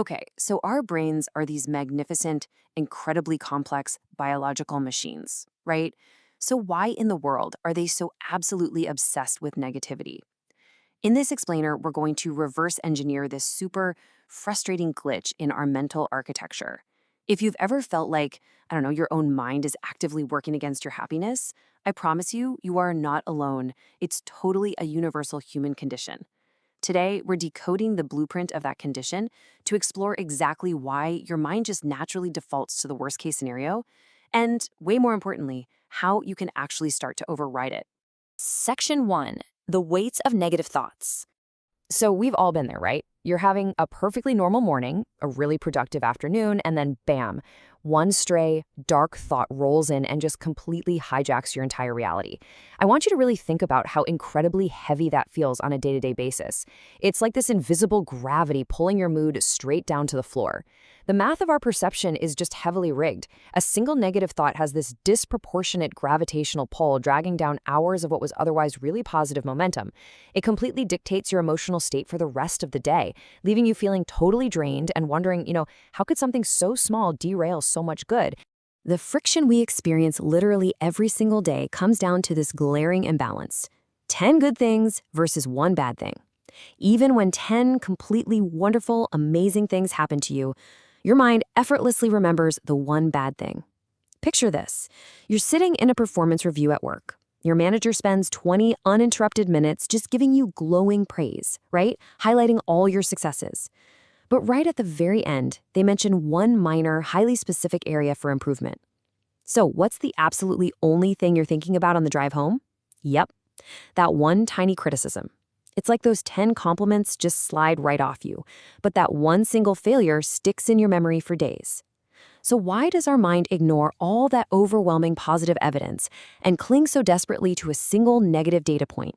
Okay, so our brains are these magnificent, incredibly complex biological machines, right? So, why in the world are they so absolutely obsessed with negativity? In this explainer, we're going to reverse engineer this super frustrating glitch in our mental architecture. If you've ever felt like, I don't know, your own mind is actively working against your happiness, I promise you, you are not alone. It's totally a universal human condition. Today, we're decoding the blueprint of that condition to explore exactly why your mind just naturally defaults to the worst case scenario, and way more importantly, how you can actually start to override it. Section 1. The weights of negative thoughts. So we've all been there, right? You're having a perfectly normal morning, a really productive afternoon, and then bam, one stray, dark thought rolls in and just completely hijacks your entire reality. I want you to really think about how incredibly heavy that feels on a day-to-day basis. It's like this invisible gravity pulling your mood straight down to the floor. The math of our perception is just heavily rigged. A single negative thought has this disproportionate gravitational pull dragging down hours of what was otherwise really positive momentum. It completely dictates your emotional state for the rest of the day, leaving you feeling totally drained and wondering, how could something so small derail so much good? The friction we experience literally every single day comes down to this glaring imbalance: 10 good things versus one bad thing. Even when 10 completely wonderful, amazing things happen to you, your mind effortlessly remembers the one bad thing. Picture this. You're sitting in a performance review at work. Your manager spends 20 uninterrupted minutes just giving you glowing praise, right? Highlighting all your successes. But right at the very end, they mention one minor, highly specific area for improvement. So what's the absolutely only thing you're thinking about on the drive home? Yep, that one tiny criticism. It's like those 10 compliments just slide right off you, but that one single failure sticks in your memory for days. So why does our mind ignore all that overwhelming positive evidence and cling so desperately to a single negative data point?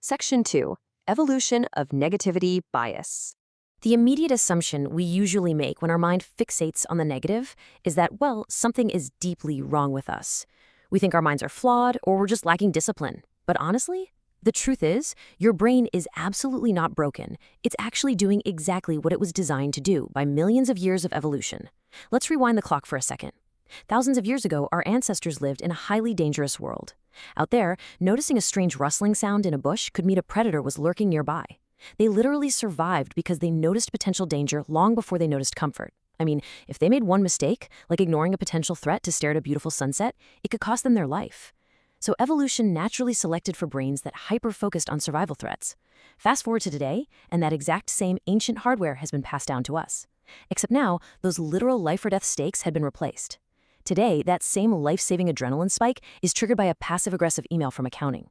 Section 2. Evolution of negativity bias. The immediate assumption we usually make when our mind fixates on the negative is that, well, something is deeply wrong with us. We think our minds are flawed or we're just lacking discipline. But honestly, the truth is, your brain is absolutely not broken. It's actually doing exactly what it was designed to do by millions of years of evolution. Let's rewind the clock for a second. Thousands of years ago, our ancestors lived in a highly dangerous world. Out there, noticing a strange rustling sound in a bush could mean a predator was lurking nearby. They literally survived because they noticed potential danger long before they noticed comfort. I mean, if they made one mistake, like ignoring a potential threat to stare at a beautiful sunset, it could cost them their life. So evolution naturally selected for brains that hyper-focused on survival threats. Fast forward to today, and that exact same ancient hardware has been passed down to us. Except now, those literal life-or-death stakes had been replaced. Today, that same life-saving adrenaline spike is triggered by a passive-aggressive email from accounting.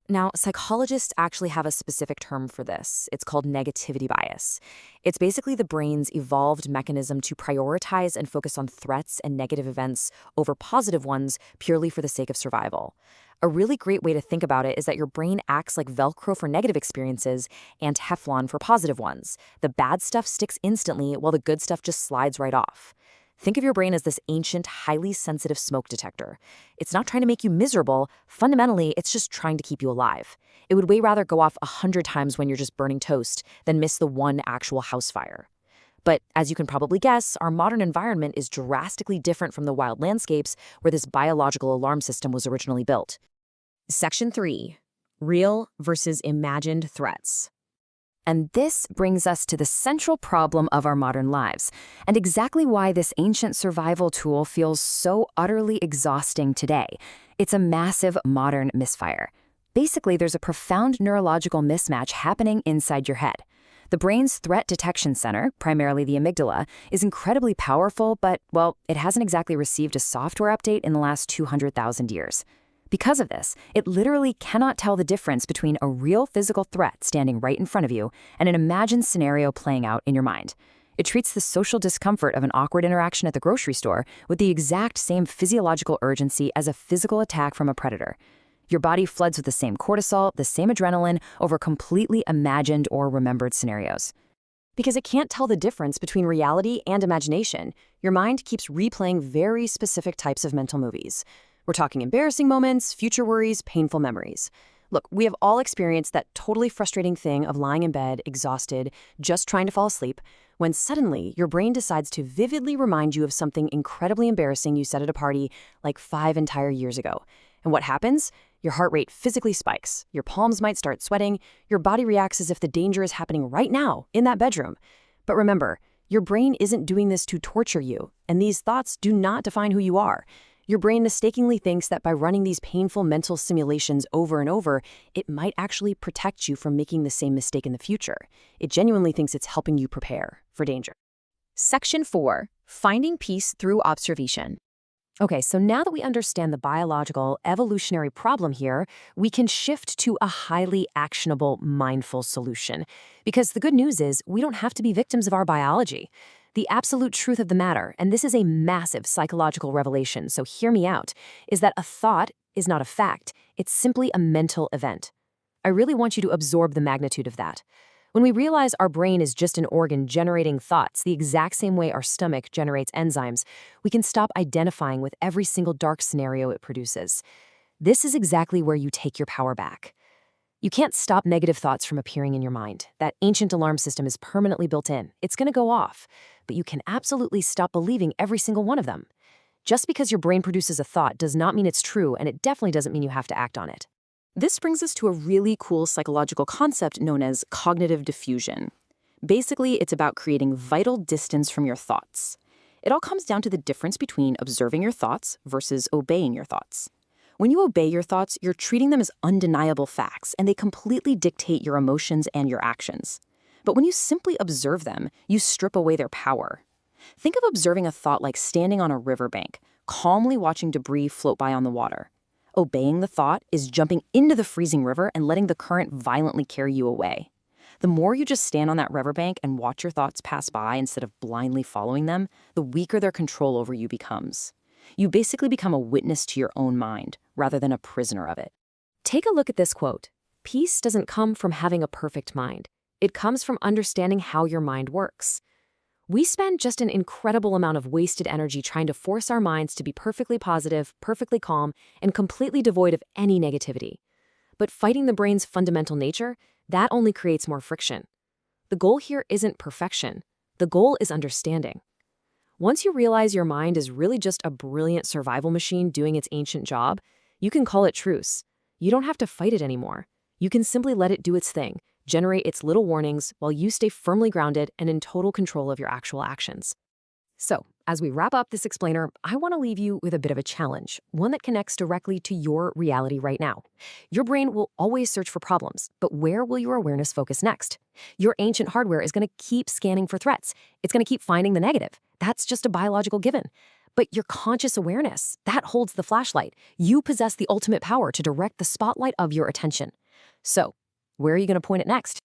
Now, psychologists actually have a specific term for this. It's called negativity bias. It's basically the brain's evolved mechanism to prioritize and focus on threats and negative events over positive ones purely for the sake of survival. A really great way to think about it is that your brain acts like Velcro for negative experiences and Teflon for positive ones. The bad stuff sticks instantly while the good stuff just slides right off. Think of your brain as this ancient, highly sensitive smoke detector. It's not trying to make you miserable. Fundamentally, it's just trying to keep you alive. It would way rather go off 100 times when you're just burning toast than miss the one actual house fire. But as you can probably guess, our modern environment is drastically different from the wild landscapes where this biological alarm system was originally built. Section 3. Real versus imagined threats. And this brings us to the central problem of our modern lives, and exactly why this ancient survival tool feels so utterly exhausting today. It's a massive modern misfire. Basically, there's a profound neurological mismatch happening inside your head. The brain's threat detection center, primarily the amygdala, is incredibly powerful, but, well, it hasn't exactly received a software update in the last 200,000 years. Because of this, it literally cannot tell the difference between a real physical threat standing right in front of you and an imagined scenario playing out in your mind. It treats the social discomfort of an awkward interaction at the grocery store with the exact same physiological urgency as a physical attack from a predator. Your body floods with the same cortisol, the same adrenaline, over completely imagined or remembered scenarios. Because it can't tell the difference between reality and imagination, your mind keeps replaying very specific types of mental movies. We're talking embarrassing moments, future worries, painful memories. Look, we have all experienced that totally frustrating thing of lying in bed, exhausted, just trying to fall asleep, when suddenly your brain decides to vividly remind you of something incredibly embarrassing you said at a party like 5 entire years ago. And what happens? Your heart rate physically spikes, your palms might start sweating, your body reacts as if the danger is happening right now, in that bedroom. But remember, your brain isn't doing this to torture you, and these thoughts do not define who you are. Your brain mistakenly thinks that by running these painful mental simulations over and over, it might actually protect you from making the same mistake in the future. It genuinely thinks it's helping you prepare for danger. Section 4. Finding peace through observation. Okay, so now that we understand the biological, evolutionary problem here, we can shift to a highly actionable, mindful solution. Because the good news is we don't have to be victims of our biology. The absolute truth of the matter, and this is a massive psychological revelation, so hear me out, is that a thought is not a fact. It's simply a mental event. I really want you to absorb the magnitude of that. When we realize our brain is just an organ generating thoughts the exact same way our stomach generates enzymes, we can stop identifying with every single dark scenario it produces. This is exactly where you take your power back. You can't stop negative thoughts from appearing in your mind. That ancient alarm system is permanently built in. It's going to go off, but you can absolutely stop believing every single one of them. Just because your brain produces a thought does not mean it's true, and it definitely doesn't mean you have to act on it. This brings us to a really cool psychological concept known as cognitive diffusion. Basically, it's about creating vital distance from your thoughts. It all comes down to the difference between observing your thoughts versus obeying your thoughts. When you obey your thoughts, you're treating them as undeniable facts, and they completely dictate your emotions and your actions. But when you simply observe them, you strip away their power. Think of observing a thought like standing on a riverbank, calmly watching debris float by on the water. Obeying the thought is jumping into the freezing river and letting the current violently carry you away. The more you just stand on that riverbank and watch your thoughts pass by instead of blindly following them, the weaker their control over you becomes. You basically become a witness to your own mind, rather than a prisoner of it. Take a look at this quote. Peace doesn't come from having a perfect mind. It comes from understanding how your mind works. We spend just an incredible amount of wasted energy trying to force our minds to be perfectly positive, perfectly calm, and completely devoid of any negativity. But fighting the brain's fundamental nature, that only creates more friction. The goal here isn't perfection. The goal is understanding. Once you realize your mind is really just a brilliant survival machine doing its ancient job, you can call it truce. You don't have to fight it anymore. You can simply let it do its thing, generate its little warnings while you stay firmly grounded and in total control of your actual actions. So, as we wrap up this explainer, I want to leave you with a bit of a challenge, one that connects directly to your reality right now. Your brain will always search for problems, but where will your awareness focus next? Your ancient hardware is going to keep scanning for threats. It's going to keep finding the negative. That's just a biological given. But your conscious awareness, that holds the flashlight. You possess the ultimate power to direct the spotlight of your attention. So, where are you going to point it next?